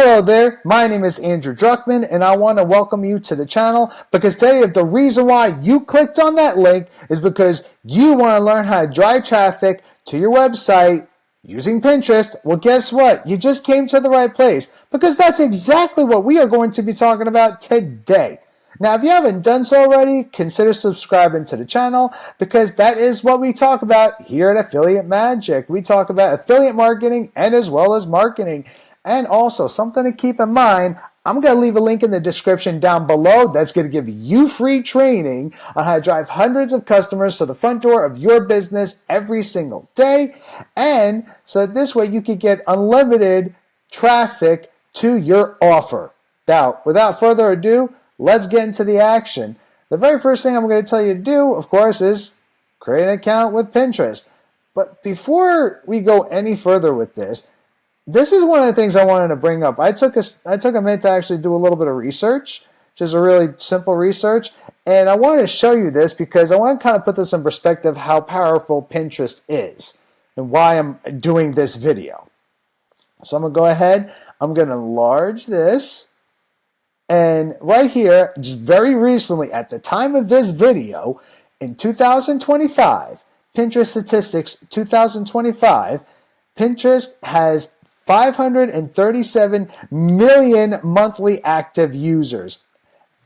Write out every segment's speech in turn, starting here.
Hello there, my name is Andrew Druckmann and I want to welcome you to the channel because today the reason why you clicked on that link is because you want to learn how to drive traffic to your website using Pinterest. Well, guess what? You just came to the right place because that's exactly what we are going to be talking about today. Now, if you haven't done so already, consider subscribing to the channel because that is what we talk about here at Affiliate Magic. We talk about affiliate marketing and as well as marketing. And also, something to keep in mind, I'm going to leave a link in the description down below that's going to give you free training on how to drive hundreds of customers to the front door of your business every single day. And so that this way you can get unlimited traffic to your offer. Now, without further ado, let's get into the action. The very first thing I'm going to tell you to do, of course, is create an account with Pinterest. But before we go any further with this is one of the things I wanted to bring up. I took a minute to actually do a little bit of research, which is a really simple research, and I wanted to show you this because I want to kind of put this in perspective how powerful Pinterest is and why I'm doing this video. So I'm going to go ahead, I'm going to enlarge this, and right here, just very recently, at the time of this video, in 2025, Pinterest statistics 2025, Pinterest has 537 million monthly active users.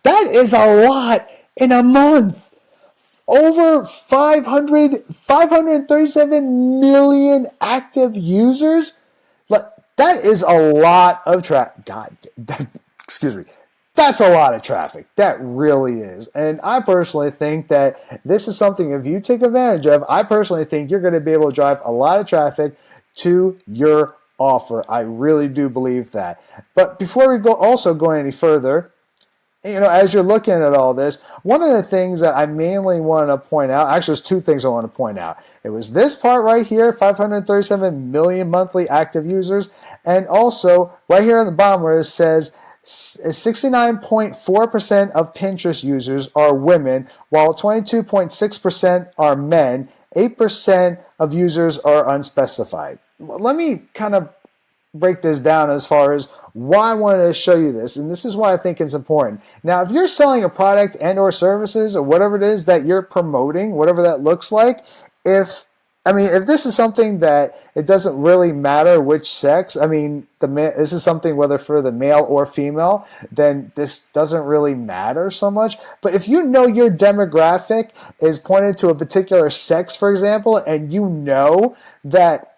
That is a lot in a month. Over 537 million active users. That is a lot of traffic. Excuse me. That's a lot of traffic. That really is. And I personally think that this is something, if you take advantage of, I personally think you're going to be able to drive a lot of traffic to your offer. I really do believe that. But before we go any further, as you're looking at all this, one of the things that I mainly want to point out, actually there's two things I want to point out. It was this part right here, 537 million monthly active users, and also right here on the bottom where it says 69.4% of Pinterest users are women, while 22.6% are men, 8% of users are unspecified. Let me kind of break this down as far as why I wanted to show you this, and this is why I think it's important. Now, if you're selling a product and or services or whatever it is that you're promoting, whatever that looks like, if this is something that it doesn't really matter which sex, this is something whether for the male or female, then this doesn't really matter so much. But if you know your demographic is pointed to a particular sex, for example, and you know that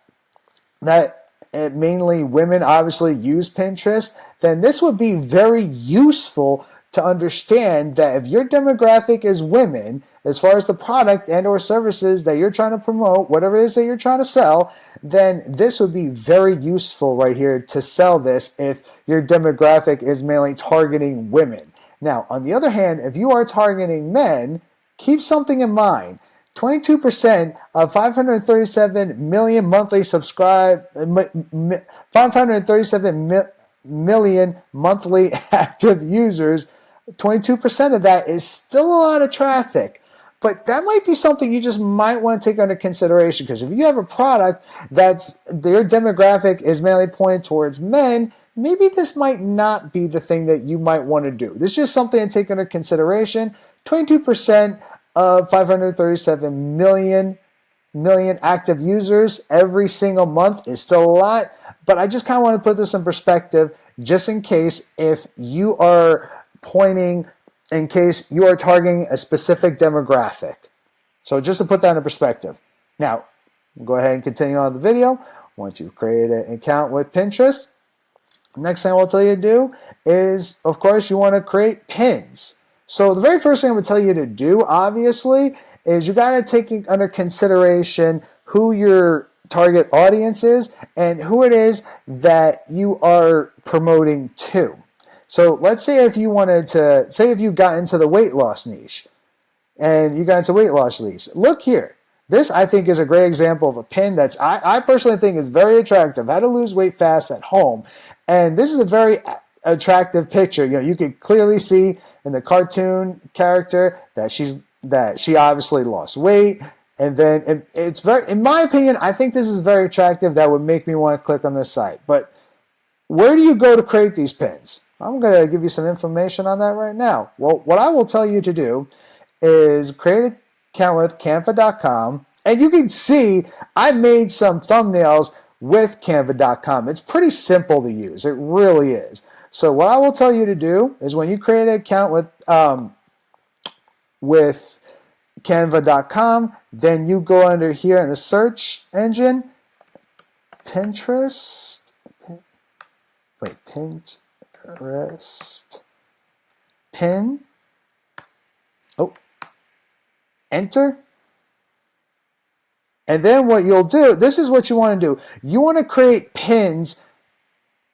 mainly women obviously use Pinterest, then this would be very useful to understand that if your demographic is women, as far as the product and or services that you're trying to promote, whatever it is that you're trying to sell, then this would be very useful right here to sell this if your demographic is mainly targeting women. Now, on the other hand, if you are targeting men, keep something in mind. 22% of 537 million monthly 537 million monthly active users, 22% of that is still a lot of traffic. But that might be something you just might want to take under consideration, because if you have a product that's their demographic is mainly pointed towards men, maybe this might not be the thing that you might want to do. This is just something to take under consideration. 22% of 537 million active users every single month is still a lot, but I just kind of want to put this in perspective just in case if you are targeting a specific demographic. So just to put that in perspective. Now, we'll go ahead and continue on the video. Once you've created an account with Pinterest, next thing I'll tell you to do is, of course, you want to create pins. So the very first thing I'm going to tell you to do, obviously, is you got to take under consideration who your target audience is and who it is that you are promoting to. So let's say if you got into the weight loss niche, and you got into weight loss niche, look here. This, I think, is a great example of a pin that's I personally think is very attractive. How to lose weight fast at home, and this is a very attractive picture. You can clearly see in the cartoon character that she obviously lost weight, and then it's very, in my opinion, I think this is very attractive. That would make me want to click on this site. But where do you go to create these pins? I'm going to give you some information on that right now. Well, what I will tell you to do is create an account with Canva.com, and you can see I made some thumbnails with Canva.com. It's pretty simple to use. It really is. So what I will tell you to do is when you create an account with Canva.com, then you go under here in the search engine, Pinterest. Wait, Pinterest. Pin. Oh, enter. And then what you'll do, this is what you want to do. You want to create pins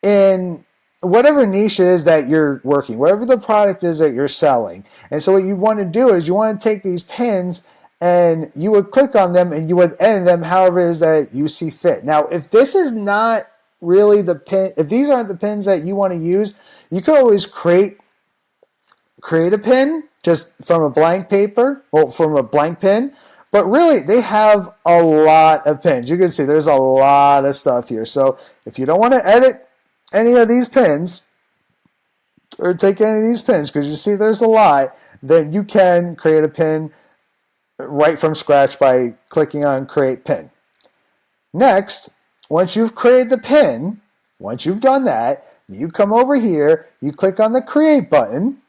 in whatever niche it is that you're working, whatever the product is that you're selling. And so what you want to do is you want to take these pins and you would click on them and you would edit them however it is that you see fit. Now, if this is not really the pin, if these aren't the pins that you want to use, you could always create a pin just from a blank paper, or from a blank pin. But really, they have a lot of pins. You can see there's a lot of stuff here. So if you don't want to edit any of these pins or take any of these pins, because you see there's a lot, then you can create a pin right from scratch by clicking on Create Pin. Next, once you've created the pin, once you've done that, you come over here, you click on the Create button,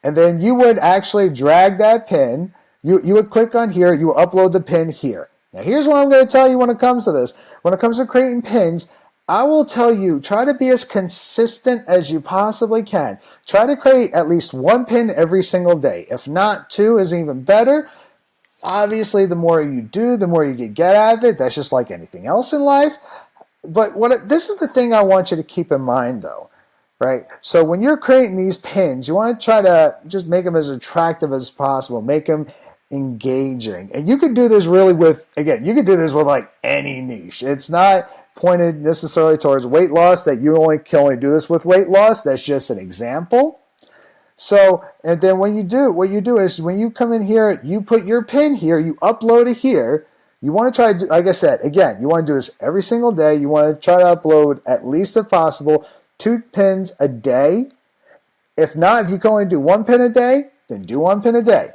and then you would actually drag that pin. You would click on here, you upload the pin here. Now here's what I'm going to tell you when it comes to this. When it comes to creating pins, I will tell you, try to be as consistent as you possibly can. Try to create at least one pin every single day. If not, two is even better. Obviously, the more you do, the more you get out of it. That's just like anything else in life. But this is the thing I want you to keep in mind, though. Right? So when you're creating these pins, you want to try to just make them as attractive as possible. Make them engaging. And you can do this really with, again, you can do this with like any niche. It's not pointed necessarily towards weight loss, that you can only do this with weight loss. That's just an example. So, and then what you do is when you come in here, you put your pin here, you upload it here. You want to try to, like I said, again, you want to do this every single day. You want to try to upload at least if possible 2 pins a day. If not, if you can only do 1 pin a day, then do 1 pin a day.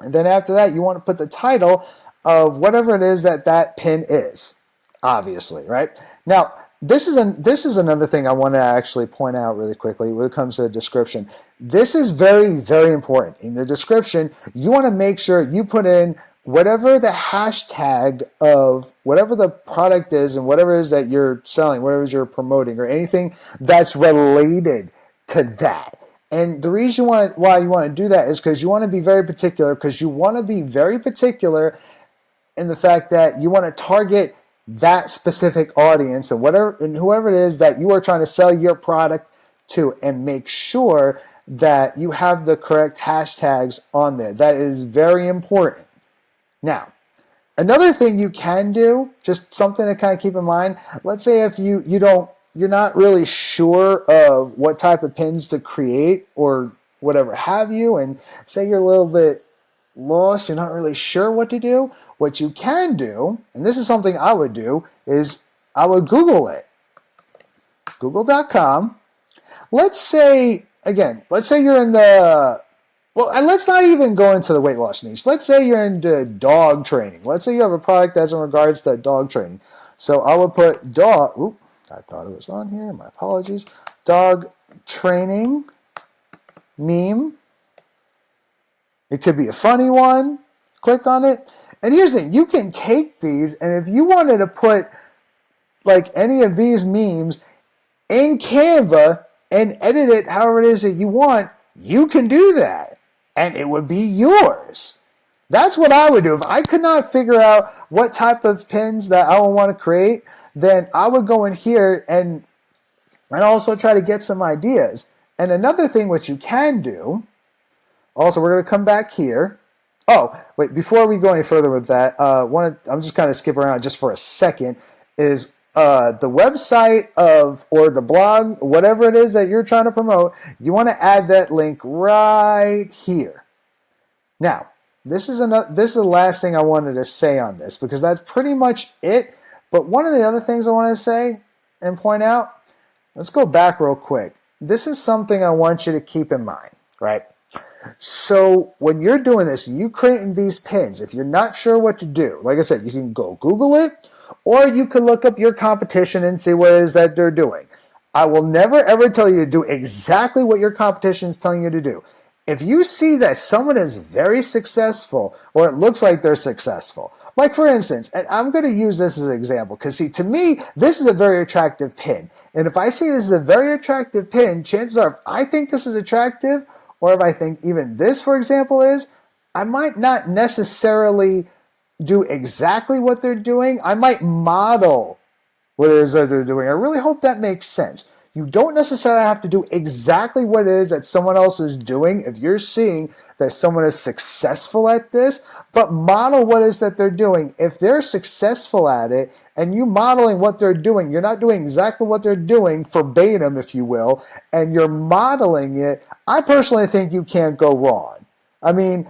And then after that, you want to put the title of whatever it is that pin is, obviously, right? Now, this is another thing I want to actually point out really quickly when it comes to the description. This is very, very important. In the description, you want to make sure you put in whatever the hashtag of whatever the product is and whatever it is that you're selling, whatever it is you're promoting, or anything that's related to that. And the reason why you want to do that is because you want to be very particular, in the fact that you want to target that specific audience and whoever it is that you are trying to sell your product to, and make sure that you have the correct hashtags on there. That is very important. Now, another thing you can do, just something to kind of keep in mind, let's say if you're not really sure of what type of pins to create or whatever have you, and say you're a little bit lost, you're not really sure what to do, what you can do, and this is something I would do, is I would Google it. Google.com. Let's say you're in the, well, and let's not even go into the weight loss niche. Let's say you're into dog training. Let's say you have a product that's in regards to dog training. So I would put dog, I thought it was on here, my apologies. Dog training meme. It could be a funny one. Click on it. And here's the thing, you can take these, and if you wanted to put like any of these memes in Canva and edit it however it is that you want, you can do that. And it would be yours. That's what I would do. If I could not figure out what type of pins that I would want to create, then I would go in here and also try to get some ideas. And another thing which you can do, also we're going to come back here. Oh, wait, before we go any further with that, I'm just kind of skipping around just for a second, is the website or the blog, whatever it is that you're trying to promote, you want to add that link right here. Now, this is the last thing I wanted to say on this, because that's pretty much it. But one of the other things I want to say and point out? Let's go back real quick. This is something I want you to keep in mind, right? So when you're doing this, you creating these pins, if you're not sure what to do, like I said, you can go Google it, or you can look up your competition and see what it is that they're doing. I will never ever tell you to do exactly what your competition is telling you to do. If you see that someone is very successful, or it looks like they're successful, like for instance, and I'm going to use this as an example, because see, to me, this is a very attractive pin. And if I see this is a very attractive pin, chances are if I think this is attractive, or if I think even this, for example, is, I might not necessarily do exactly what they're doing. I might model what it is that they're doing. I really hope that makes sense. You don't necessarily have to do exactly what it is that someone else is doing if you're seeing that someone is successful at this, but model what it is that they're doing. If they're successful at it and you modeling what they're doing, you're not doing exactly what they're doing verbatim, if you will, and you're modeling it, I personally think you can't go wrong. I mean,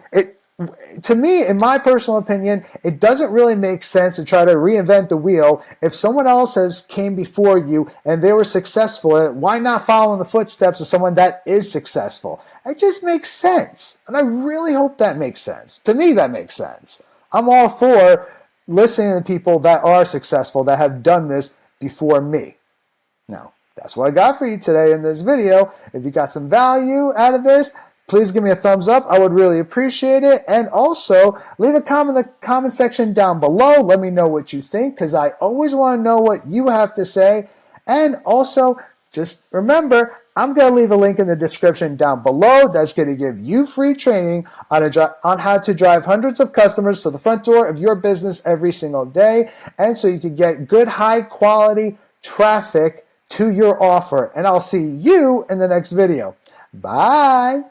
to me, in my personal opinion, it doesn't really make sense to try to reinvent the wheel. If someone else has came before you and they were successful at it, why not follow in the footsteps of someone that is successful? It just makes sense. And I really hope that makes sense. To me, that makes sense. I'm all for listening to people that are successful, that have done this before me. Now, that's what I got for you today in this video. If you got some value out of this, please give me a thumbs up. I would really appreciate it. And also, leave a comment in the comment section down below. Let me know what you think, because I always want to know what you have to say. And also, just remember, I'm going to leave a link in the description down below that's going to give you free training on how to drive hundreds of customers to the front door of your business every single day. And so you can get good, high quality traffic to your offer. And I'll see you in the next video. Bye.